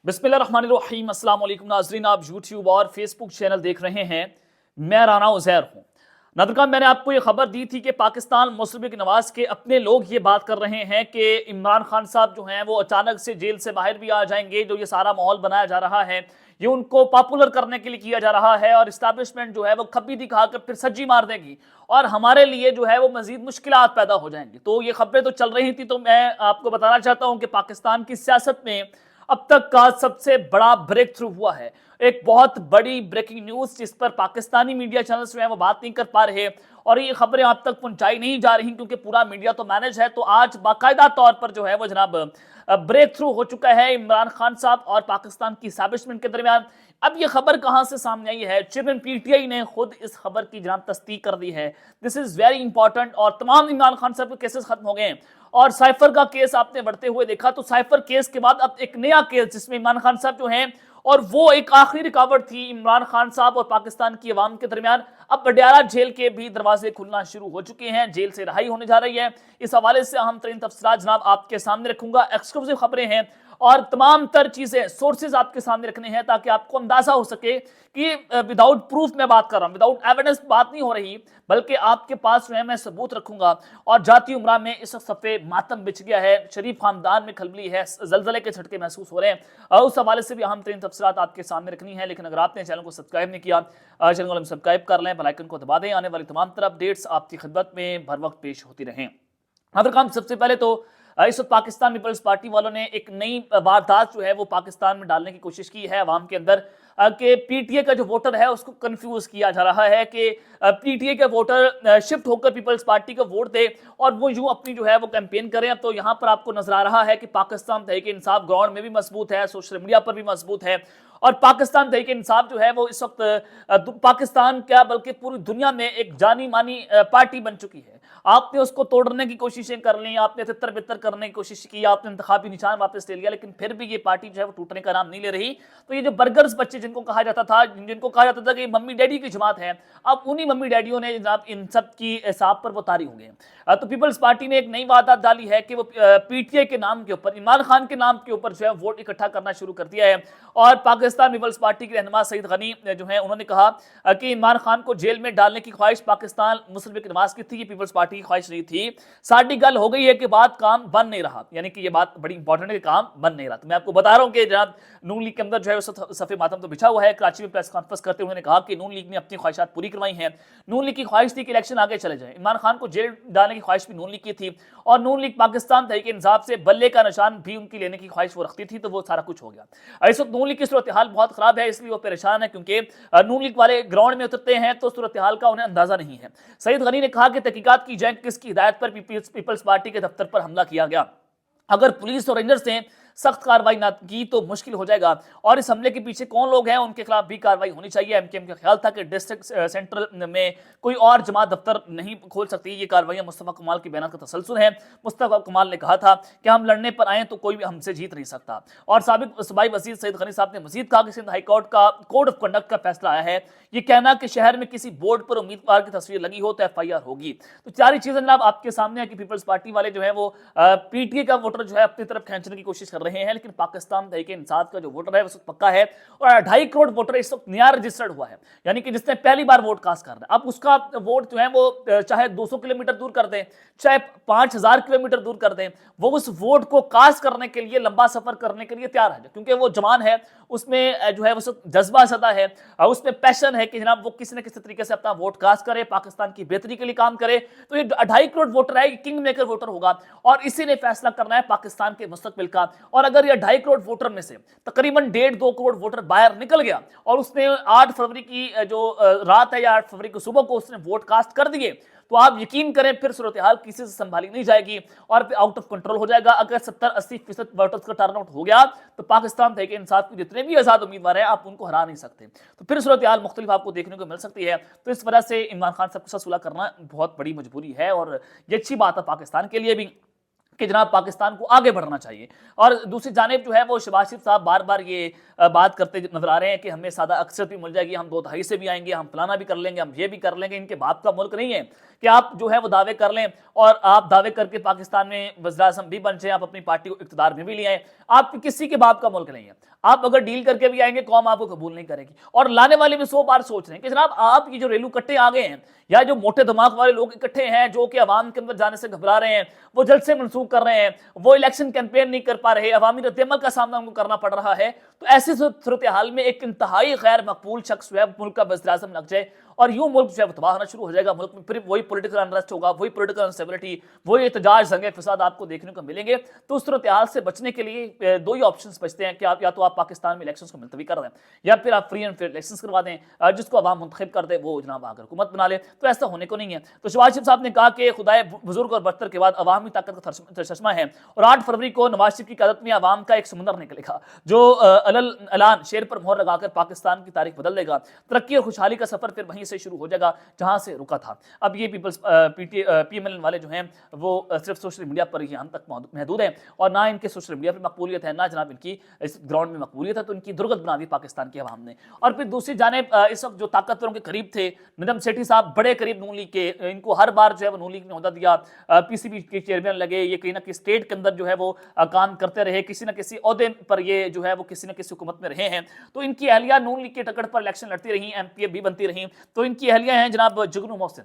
बिस्मिल्लाहिर्रहमानिर्रहीम। अस्सलाम वालेकुम नाज़रीन, आप यूट्यूब और फेसबुक चैनल देख रहे हैं। मैं राना उज़ैर हूँ। नाज़रीन, मैंने आपको ये खबर दी थी कि पाकिस्तान मुस्लिम लीग नवाज़ के अपने लोग ये बात कर रहे हैं कि इमरान खान साहब जो हैं वो अचानक से जेल से बाहर भी आ जाएंगे। जो ये सारा माहौल बनाया जा रहा है ये उनको पॉपुलर करने के लिए किया जा रहा है और इस्टेब्लिशमेंट जो है वो खब्बी दिखाकर फिर सज्जी मार देगी और हमारे लिए जो है वो मजीद मुश्किलात पैदा हो जाएंगी। तो ये खबरें तो चल रही थी, तो मैं आपको बताना चाहता हूँ कि पाकिस्तान की सियासत में अब तक का सबसे बड़ा ब्रेक थ्रू हुआ है। एक बहुत बड़ी ब्रेकिंग न्यूज जिस पर पाकिस्तानी मीडिया चैनल्स जो है वो बात नहीं कर पा रहे और ये खबरें आप तक पहुंचाई नहीं जा रही क्योंकि पूरा मीडिया तो मैनेज है। तो आज बाकायदा तौर पर जो है वो जनाब ब्रेक थ्रू हो चुका है इमरान खान साहब और पाकिस्तान की एस्टैब्लिशमेंट के दरमियान। अब ये खबर कहां से सामने आई है? चेयरमैन पीटीआई ने खुद इस खबर की जनाब तस्दीक कर दी है। दिस इज वेरी इंपॉर्टेंट और तमाम इमरान खान साहब के केसेस खत्म हो गए हैं और साइफर का केस आपने बढ़ते हुए देखा। तो साइफर केस के बाद अब एक नया केस जिसमें इमरान खान साहब जो हैं और वो एक आखिरी रुकावट थी इमरान खान साहब और पाकिस्तान की अवाम के दरमियान, अब बडियाला जेल के भी दरवाजे खुलना शुरू हो चुके हैं। जेल से रिहाई होने जा रही है। इस हवाले से अहम तरीन तफसीलात जनाब आपके सामने रखूंगा। एक्सक्लूसिव खबरें हैं और तमाम तर चीजें सोर्सेज आपके सामने रखने हैं ताकि आपको अंदाजा हो सके कि विदाउट प्रूफ मैं बात कर रहा हूं, विदाउट एविडेंस बात नहीं हो रही, बल्कि आपके पास जो है मैं सबूत रखूंगा। और जाती उम्रा में इस सफ़े मातम बिछ गया है, शरीफ खानदान में खलबली है, जलजले के झटके महसूस हो रहे हैं और उस हवाले से भी अहम तरीन तफसीलात आपके सामने रखनी है। लेकिन अगर आपने चैनल को सब्सक्राइब नहीं किया, चैनल को सब्सक्राइब कर लें, बेल आइकन को दबा दें, आने वाली तमाम तरह अपडेट्स आपकी खिदमत में भर वक्त पेश होती रहें। अगर काम सबसे पहले तो इस वक्त पाकिस्तान पीपल्स पार्टी वालों ने एक नई वारदात जो है वो पाकिस्तान में डालने की कोशिश की है अवाम के अंदर कि पीटीए का जो वोटर है उसको कंफ्यूज किया जा रहा है कि पीटीए के वोटर शिफ्ट होकर पीपल्स पार्टी को वोट दे और वो यूं अपनी जो है वो कैंपेन करें। अब तो यहाँ पर आपको नजर आ रहा है कि पाकिस्तान तहरीक इंसाफ ग्राउंड में भी मजबूत है, सोशल मीडिया पर भी मजबूत है और पाकिस्तान तहरीक इंसाफ जो है वो इस वक्त पाकिस्तान क्या बल्कि पूरी दुनिया में एक जानी मानी पार्टी बन चुकी है। आपने उसको तोड़ने की कोशिशें कर ली, आपने तितर बितर करने की कोशिश की, आपने इंतखाबी निशान वापस ले लिया, लेकिन फिर भी ये पार्टी जो है वो टूटने का नाम नहीं ले रही। तो ये जो बर्गर्स बच्चे जिनको कहा जाता था कि मम्मी डैडी की जमात है, अब उन्हीं मम्मी डैडियों ने जनाब इन सब की हिसाब पर वो तारी होंगे। तो पीपल्स पार्टी ने एक नई वारदात डाली है कि वो पीटीए के नाम के ऊपर, इमरान खान के नाम के ऊपर जो है वोट इकट्ठा करना शुरू कर दिया है। और पाकिस्तान पीपल्स पार्टी के रहनुमा सईद गनी जो है उन्होंने कहा कि इमरान खान को जेल में डालने की ख्वाहिश पाकिस्तान मुस्लिम लीग नवाज की थी, पीपल्स पार्टी की ख्वाहिश नहीं थी। साडी गल हो गई है कि बात काम बन नहीं रहा, यानी कि ये बात बड़ी इंपॉर्टेंट है कि काम बन नहीं रहा। तो मैं आपको बता रहा हूं कि जनाब नून लीग के अंदर जो है सफे मातम तो बिछा हुआ है। कराची में प्रेस कॉन्फ्रेंस करते हुए उन्होंने कहा कि नून लीग ने अपनी ख्वाहिशात पूरी करवाई हैं। नून लीग की ख्वाहिश थी कि इलेक्शन आगे चले जाए, इमरान खान को जेल डालने की ख्वाहिश भी नून लीग की थी और नून लीग पाकिस्तान तहरीक इंसाफ से बल्ले का निशान भी उनकी लेने की ख्वाहिश वो रखती थी। तो वो सारा कुछ हो गया। इस वक्त नून लीग की सूरत हाल बहुत खराब है, इसलिए वो परेशान है क्योंकि नून लीग वाले ग्राउंड में उतरते हैं तो सूरत हाल का उन्हें अंदाजा नहीं है। सईद गनी ने कहा कि तहकीकात की जाए किसकी हिदायत पर पीपल्स पार्टी के दफ्तर पर हमला किया गया। अगर पुलिस और रेंजर्स ने सख्त कार्रवाई ना की तो मुश्किल हो जाएगा और इस हमले के पीछे कौन लोग हैं उनके खिलाफ भी कार्रवाई होनी चाहिए। एमकेएम का ख्याल था कि डिस्ट्रिक्ट सेंट्रल में कोई और जमात दफ्तर नहीं खोल सकती। ये कार्रवाई मुस्तफा कमाल के बयान का तसलसल है। मुस्तफा कमाल ने कहा था कि हम लड़ने पर आए तो कोई भी हमसे जीत नहीं सकता। और साबिक सूबाई वजीर सईद गनी साहब ने मजीद कहा कि सिंध हाई कोर्ट का कोड ऑफ कंडक्ट का फैसला आया है। ये कहना कि शहर में किसी बोर्ड पर उम्मीदवार की तस्वीर लगी हो तो एफआईआर होगी। तो सारी चीजें जनाब आपके सामने है कि पीपल्स पार्टी वाले जो है वो पीटीए का वोटर जो है अपनी तरफ खींचने की कोशिश कर रहे हैं, लेकिन पाकिस्तान तहरीक इंसाफ का जो वोटर है वो पक्का है और 2.5 करोड़ वोटर इस वक्त नया रजिस्टर्ड हुआ है, यानी कि जिसने पहली बार वोट कास्ट कर रहा है। अब उसका वोट जो है वो चाहे 200 किलोमीटर दूर कर दें, चाहे 5000 किलोमीटर दूर कर दें, वो उस वोट को कास्ट करने के लिए लंबा सफर करने के लिए तैयार है क्योंकि वो जवान है, उसमें जो है वो जज्बा सदा है, उसमें पैशन है कि जनाब वो किसी न किसी तरीके से अपना वोट कास्ट करे, पाकिस्तान की बेहतरी के लिए काम करे। तो ये 2.5 करोड़ वोटर है, किंग मेकर वोटर होगा और इसी ने फैसला करना है पाकिस्तान के मुस्तकबिल का। और अगर ये 2.5 करोड़ वोटर में से तकरीबन 1.5-2 करोड़ वोटर बाहर निकल गया और उसने 8 फरवरी की जो रात है या 8 फरवरी को सुबह को उसने वोट कास्ट कर दिए, तो आप यकीन करें फिर सूरत हाल किसी से संभाली नहीं जाएगी और फिर आउट ऑफ कंट्रोल हो जाएगा। अगर 70-80% वोटर्स का टर्न आउट हो गया तो पाकिस्तान तहरीक इंसाफ के जितने भी आजाद उम्मीदवार हैं आप उनको हरा नहीं सकते। तो फिर सूरत हाल मुख्तलिफ आपको देखने को मिल सकती है। तो इस वजह से इमरान खान साहब के साथ सुलह करना बहुत बड़ी मजबूरी है और ये अच्छी बात है पाकिस्तान के लिए भी। کہ جناب پاکستان کو آگے بڑھنا چاہیے. اور دوسری جانب جو ہے وہ شہباز شریف صاحب بار بار یہ بات کرتے نظر آ رہے ہیں کہ ہمیں سادہ اکثریت بھی مل جائے گی, ہم 2/3 سے بھی آئیں گے, ہم فلانا بھی کر لیں گے, ہم یہ بھی کر لیں گے. ان کے باپ کا ملک نہیں ہے کہ آپ جو ہے وہ دعوے کر لیں اور آپ دعوے کر کے پاکستان میں وزیر اعظم بھی بن جائیں, آپ اپنی پارٹی کو اقتدار میں بھی لے آئیں. آپ کسی کے باپ کا ملک نہیں ہے. آپ اگر ڈیل کر کے بھی آئیں گے قوم آپ کو قبول نہیں کرے گی. اور لانے والے بھی 100 بار سوچ رہے ہیں کہ جناب آپ کی جو ریلو کٹے آ گئے ہیں یا جو موٹے دماغ والے لوگ اکٹھے ہیں جو کہ عوام کے اندر جانے سے گھبرا رہے ہیں, وہ جلسے منسوخ کر رہے ہیں, وہ الیکشن کیمپین نہیں کر پا رہے, عوامی رد عمل کا سامنا ان کو کرنا پڑ رہا ہے, تو ایسی صورتحال میں ایک انتہائی غیر مقبول شخص جو ہے ملک کا وزیر اعظم لگ جائے اور یوں ملک جو ہے تباہ ہونا شروع ہو جائے گا. ملک میں پھر وہی پولیٹیکل انریسٹ ہوگا, وہی پولیٹیکل انسٹیبلٹی, وہی احتجاج, دنگے فساد آپ کو دیکھنے کو ملیں گے. تو اس صورتحال سے بچنے کے لیے 2 ہی آپشنز بچتے ہیں کہ آپ یا تو آپ پاکستان میں الیکشنز کو ملتوی کر دیں یا پھر آپ فری اینڈ فیئر الیکشنز کروا دیں, جس کو عوام منتخب کر دے وہ جناب آ کر حکومت بنا لے. تو ایسا ہونے کو نہیں ہے. تو شہباز شریف صاحب نے کہا کہ خدائے بزرگ اور برتر کے بعد عوامی طاقت کا چشمہ ہے, اور 8 فروری کو نواز شریف کی قیادت میں عوام کا ایک سمندر نکلے گا جو اعلان شیر پر مہر لگا کر پاکستان کی تاریخ بدل دے گا. ترقی اور خوشحالی کا سفر پھر وہیں سے شروع ہو جائے گا جہاں سے رکا تھا. اب یہ پیپلز پی ایم ایل این والے جو ہیں وہ صرف سوشل میڈیا پر ہی ہم تک محدود ہیں اور نہ ان کے سوشل میڈیا پر مقبولیت ہے, نہ جناب ان کی اس گراؤنڈ میں مقبولیت ہے. تو ان کی درگت بنا دی پاکستان کی عوام نے. اور پھر دوسری جانب اس وقت جو طاقتوروں کے قریب تھے, ندم سیٹھی صاحب بڑے قریب نون لیگ کے, ان کو ہر بار جو ہے وہ نون لیگ نے عہدہ دیا, پی سی بی کے چیئرمین لگے, یہ کہیں نہ کہیں اسٹیٹ کے اندر جو ہے وہ کام کرتے رہے, کسی نہ کسی عہدے پر یہ جو ہے وہ کسی نہ کسی حکومت میں رہے ہیں. تو ان کی اہلیہ نون لیگ کے ٹکٹ پر الیکشن لڑتی رہی, ایم پی بھی بنتی رہی. تو ان کی اہلیہ ہیں جناب جگنو محسن,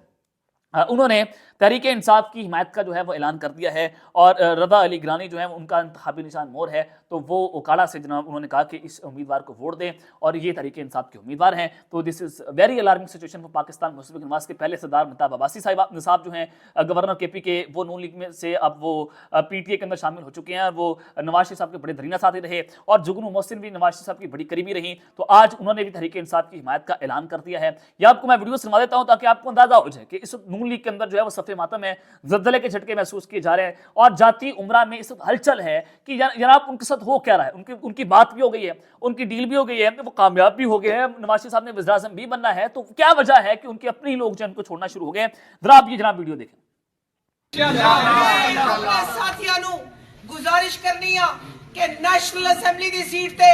انہوں نے تحریک انصاف کی حمایت کا جو ہے وہ اعلان کر دیا ہے, اور رضا علی گیلانی جو ہے ان کا انتخابی نشان مور ہے. تو وہ اوکاڑا سے جناب انہوں نے کہا کہ اس امیدوار کو ووٹ دیں اور یہ تحریک انصاف کے امیدوار ہیں. تو this is very alarming situation for Pakistan. Muslim League Nawaz کے پہلے صدر مہتاب عباسی صاحب جو ہیں گورنر کے پی کے, وہ نون لیگ میں سے اب وہ پی ٹی اے کے اندر شامل ہو چکے ہیں. وہ نواز شریف صاحب کے بڑے دھرینہ ساتھی رہے اور جگنو محسن بھی نواز شریف صاحب کی بڑی قریبی رہی. تو آج انہوں نے بھی تحریک انصاف کی حمایت کا اعلان کر دیا ہے. یہ آپ کو میں ویڈیو سنوا دیتا ہوں تاکہ آپ کو اندازہ ہو جائے کہ اس نون لیگ کے اندر جو ہے وہ صف ماتم ہے, زلزلے کے جھٹکے محسوس کیے جا رہے ہیں اور جاتی عمرہ میں اس وقت ہلچل ہے کہ جناب ان کے ساتھ ہو کیا رہا ہے. ان کی بات بھی ہو گئی ہے, ان کی ڈیل بھی ہو گئی ہے, وہ کامیاب بھی ہو گئے ہیں, نواز شریف صاحب نے وزیر اعظم بھی بننا ہے. تو کیا وجہ ہے کہ ان کے اپنے ہی لوگ جو ان کو چھوڑنا شروع ہو گئے؟ ذرا آپ یہ جناب ویڈیو دیکھیں. ساتھیاں نو گزارش کرنی ہے کہ نیشنل اسمبلی دی سیٹ تے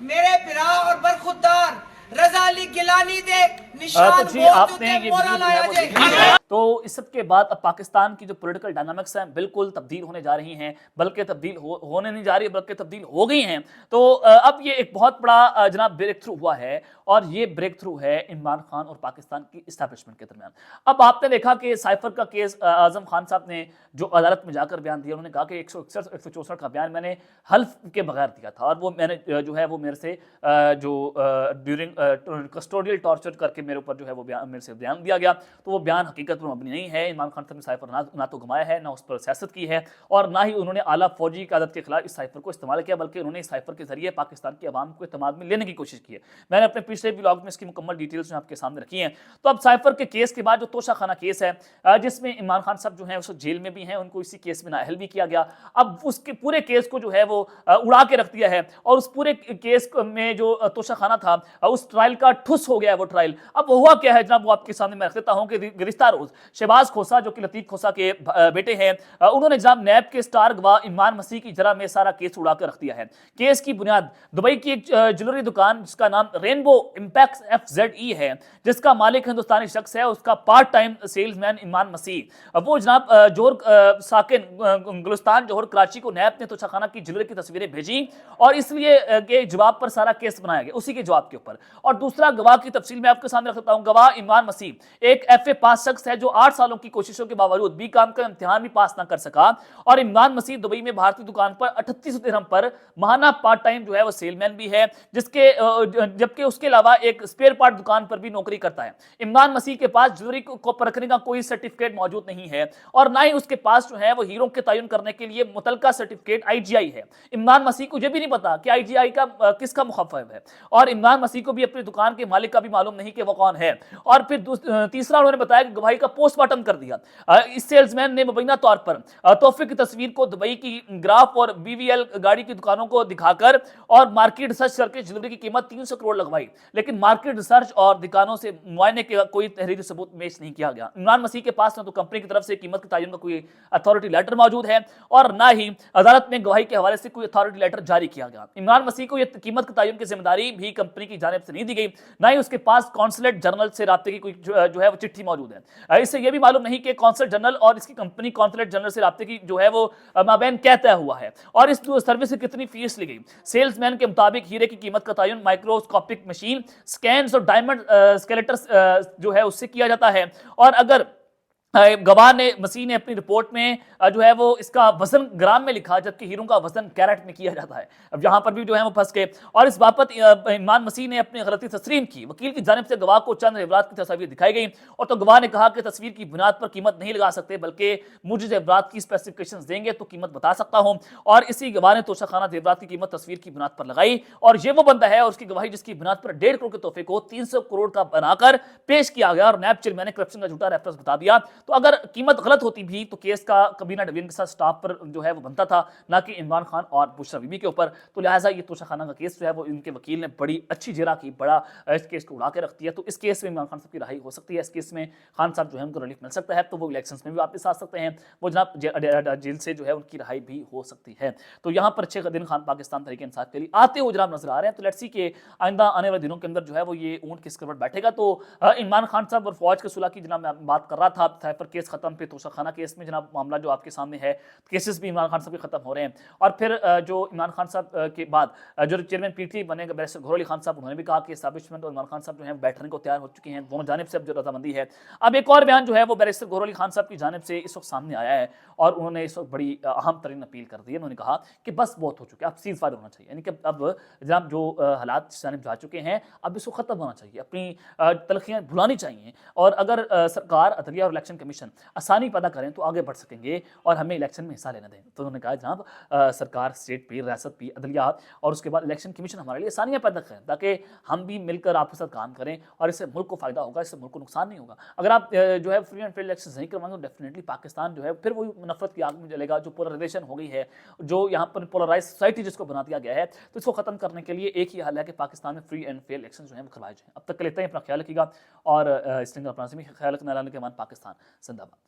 میرے بھرا اور برخودار رضا علی گیلانی دے نشان آپ نے یہ تو اس سب کے بعد اب پاکستان کی جو پولیٹیکل ڈائنامکس ہیں بالکل تبدیل ہونے جا رہی ہیں, بلکہ تبدیل ہونے نہیں جا رہی بلکہ تبدیل ہو گئی ہیں. تو اب یہ ایک بہت بڑا جناب بریک تھرو ہوا ہے, اور یہ بریک تھرو ہے عمران خان اور پاکستان کی اسٹیبلشمنٹ کے درمیان. اب آپ نے دیکھا کہ سائفر کا کیس اعظم خان صاحب نے جو عدالت میں جا کر بیان دیا, انہوں نے کہا کہ 164 کا بیان میں نے حلف کے بغیر دیا تھا, اور وہ میں نے جو ہے وہ میرے سے جو ڈیورنگ کسٹوڈیل ٹارچر کر کے میرے اوپر جو ہے وہ میرے سے بیان دیا گیا. تو وہ بیان حقیقت پر مبنی نہیں ہے. عمران خان صاحب نے سائفر نہ تو گھمایا ہے, نہ اس پر سیاست کی ہے, اور نہ ہی انہوں نے اعلیٰ فوجی قیادت کے خلاف اس سائفر کو استعمال کیا, بلکہ انہوں نے اس سائفر کے ذریعے پاکستان کی عوام کو اعتماد میں لینے کی کوشش کی ہے. میں نے اپنے پچھلے ولاگ میں اس کی مکمل ڈیٹیلز آپ کے سامنے رکھی ہیں. تو اب سائفر کے کیس کے بعد جو توشہ خانہ کیس ہے جس میں عمران خان صاحب جو ہیں اس جیل میں بھی ہیں, ان کو اسی کیس میں نااہل بھی کیا گیا. اب اس کے پورے کیس کو جو ہے وہ اڑا کے رکھ دیا ہے, اور اس پورے کیس میں جو توشہ خانہ تھا اس ٹرائل کا ٹھس ہو گیا ہے وہ ٹرائل. اب ہوا کیا ہے جناب, وہ آپ کے سامنے میں رکھ دیتا ہوں کہ گزشتہ روز شہباز کھوسہ جو کہ لطیف کھوسہ کے بیٹے ہیں, انہوں نے جناب نیب کے سٹار گواہ عمران مسیح کی جرح میں سارا کیس اڑا کر رکھ دیا ہے. کیس کی بنیاد دبئی کی ایک جویلری دکان جس کا نام رینبو امپیکس FZE ہے, جس کا مالک ہندوستانی شخص ہے, اس کا part time sales man Imran مسیح. وہ جناب جوہر ساکن گلستان جوہر کراچی کو نیب نے توشہ خانہ کی جویلری کی تصویریں بھیجی, اور اس لیے کہ جواب پر سارا کیس بنایا گیا اسی کے جواب کے اوپر. اور دوسرا گواہ کی تفصیل میں آپ کے سامنے رکھتا ہوں. گواہ عمران مسیح ایک FA پاس شخص ہے جو 8 سالوں کی کوششوں کے باوجود بی کام کا امتحان بھی پاس نہ کر سکا, اور عمران مسیح دبئی میں بھارتی دکان پر 3800 درہم پر ماہانہ پارٹ ٹائم جو ہے وہ سیل مین بھی ہے, جبکہ اس کے علاوہ ایک اسپیئر پارٹ دکان پر بھی نوکری کرتا ہے. عمران مسیح کے پاس جویلری کو پرکھنے کا کوئی سرٹیفکیٹ موجود نہیں ہے, اور نہ ہی اس کے پاس جو ہے وہ ہیروں کے تعین کرنے کے لیے متعلقہ سرٹیفکیٹ IGI ہے. عمران مسیح کو یہ بھی نہیں پتا کہ IGI کا کس کا مخفف ہے, اور عمران مسیح کو بھی اپنی دکان کے مالک کا بھی معلوم نہیں کہ وہ کون ہے. اور پھر تیسرا انہوں نے بتایا کہ گواہی کا पोस्टमार्टम कर दिया। इस सेल्समैन ने मुबैना तौर पर तोहफे की तस्वीर को दुबई की ग्राफ और BVL गाड़ी की दुकानों को दिखाकर और मार्केट रिसर्च करके ज्वेलरी की कीमत 300 करोड़ लगवाई, लेकिन मार्केट रिसर्च और दुकानों से मुआयने का कोई तहरीरी सबूत पेश नहीं किया गया। इमरान मसीह के पास न तो कंपनी की तरफ से कीमत के तयन का कोई अथॉरिटी लेटर मौजूद है और ना ही अदालत में गवाही के हवाले से कोई अथॉरिटी लेटर जारी किया गया। इमरान मसीह को यह कीमत के तयन की जिम्मेदारी भी कंपनी की जानिब से नहीं दी गई, ना ही उसके पास कॉन्सुलेट जनरल से राब्ते की कोई जो है वो चिट्ठी मौजूद है। इससे यह भी मालूम नहीं कि कॉन्सुलेट जनरल और इसकी कंपनी कॉन्सुलेट जनरल से राब्ते की जो है वो माबैन क्या तय हुआ है और इस सर्विस से कितनी फीस ली गई। सेल्समैन के मुताबिक हीरे की कीमत का तयन माइक्रोस्कोपिक मशीन, स्कैन्स और डायमंड स्केलेटर्स जो है उससे किया जाता है। और अगर गवाह ने मसीह ने अपनी रिपोर्ट में जो है वो इसका वजन ग्राम में लिखा, जबकि हीरों का वजन कैरेट में किया जाता है। अब यहाँ पर भी जो है वो फंस गए और इस बाबत इमरान मसीह ने अपनी गलती तस्लीम की। वकील की जानिब से गवाह को चंद जेवरात की तस्वीर दिखाई गई और तो गवाह ने कहा कि तस्वीर की बुनियाद पर कीमत नहीं लगा सकते, बल्कि मुझे जेवरात की स्पेसिफिकेशंस देंगे तो कीमत बता सकता हूं। और इसी गवाह ने तोशाखाना जेवरात की कीमत तस्वीर की बुनियाद पर लगाई और ये वो बंदा है और उसकी गवाही जिसकी बुनियाद पर 1.5 करोड़ के तोहफे को 300 करोड़ का बनाकर पेश किया गया और नैब चेयरमैन ने करप्शन का झूठा रेफरेंस बता दिया। तो अगर कीमत गलत होती भी तो केस का कबीना डिवीजन के साथ स्टाफ पर जो है वो बनता था, ना कि इमरान खान और बुशरा बीबी के ऊपर। तो लिहाजा ये तोशाखाना का केस जो है वो इनके वकील ने बड़ी अच्छी जेरा की, बड़ा इस केस को उड़ा के रख दिया। तो इस केस में इमरान खान साहब की रहाई हो सकती है, इस केस में खान साहब जो है उनको रिलीफ मिल सकता है, तो वो इलेक्शंस में भी वापस आ सकते हैं, वो जनाब जेल से जो है उनकी रहाई भी हो सकती है। तो यहाँ पर 6 दिन खान पाकिस्तान तहरीक इंसाफ के लिए आते हुए जनाब नजर आ रहे हैं। तो लेट्स सी के आइंदा आने वाले दिनों के अंदर जो है वो ये ऊंट किस करवट बैठेगा। तो इमरान खान साहब और फौज के सुलह की जनाब मैं बात कर रहा था, साइफर केस खत्म, पे तोशाखाना केस में जनाब मामला जो आपके सामने है, केसेस भी इमरान खान साहब के खत्म हो रहे हैं। और फिर जो इमरान खान साहब के बाद जो चेयरमैन PTI बनेगा बैरिस्टर गौहर अली खान साहब, उन्होंने भी कहा कि एस्टैब्लिशमेंट और इमरान खान साहब जो है बैठने को तैयार हो चुके हैं, दोनों जानिब से अब जो रजामंदी है। अब एक और बयान जो है वो बैरिस्टर गौहर अली खान साहब की जानिब से इस वक्त सामने आया है और उन्होंने इस वक्त बड़ी अहम तरीन अपील कर दी है। उन्होंने कहा कि बस बहुत हो चुका है, अब सीज फायर होना चाहिए, यानी कि अब जनाब जो हालात जानिब जा चुके हैं अब इसको खत्म होना चाहिए, अपनी तलखियां भुलानी चाहिए। और अगर सरकार, अदलिया और इलेक्शन कमीशन आसानी पैदा करें तो आगे बढ़ सकेंगे और हमें इलेक्शन में हिस्सा लेना दें। तो उन्होंने कहा जनाब सरकार, स्टेट भी, रियासत भी, अदलिया और उसके बाद इलेक्शन कमीशन हमारे लिए आसानियां पैदा करें ताकि हम भी मिलकर आपके साथ काम करें और इससे मुल्क को फायदा होगा, इससे मुल्क को नुकसान नहीं होगा। अगर आप जो है फ्री एंड फेयर इलेक्शन नहीं करवाएंगे तो डेफिनेटली पाकिस्तान जो है फिर वही नफरत की आग में जलेगा, जो पोलराइजेशन हो गई है, जो यहाँ पर पोलराइज सोसाइटी जिसको बना दिया गया है। तो इसको खत्म करने के लिए एक ही हल है कि पाकिस्तान में फ्री एंड फेयर इलेक्शन जो है करवाए जाएं। अब तक के लिए इतना ही, अपना ख्याल रखिएगा और इस अपना ख्याल रखना के मान पाकिस्तान जिंदाबाद।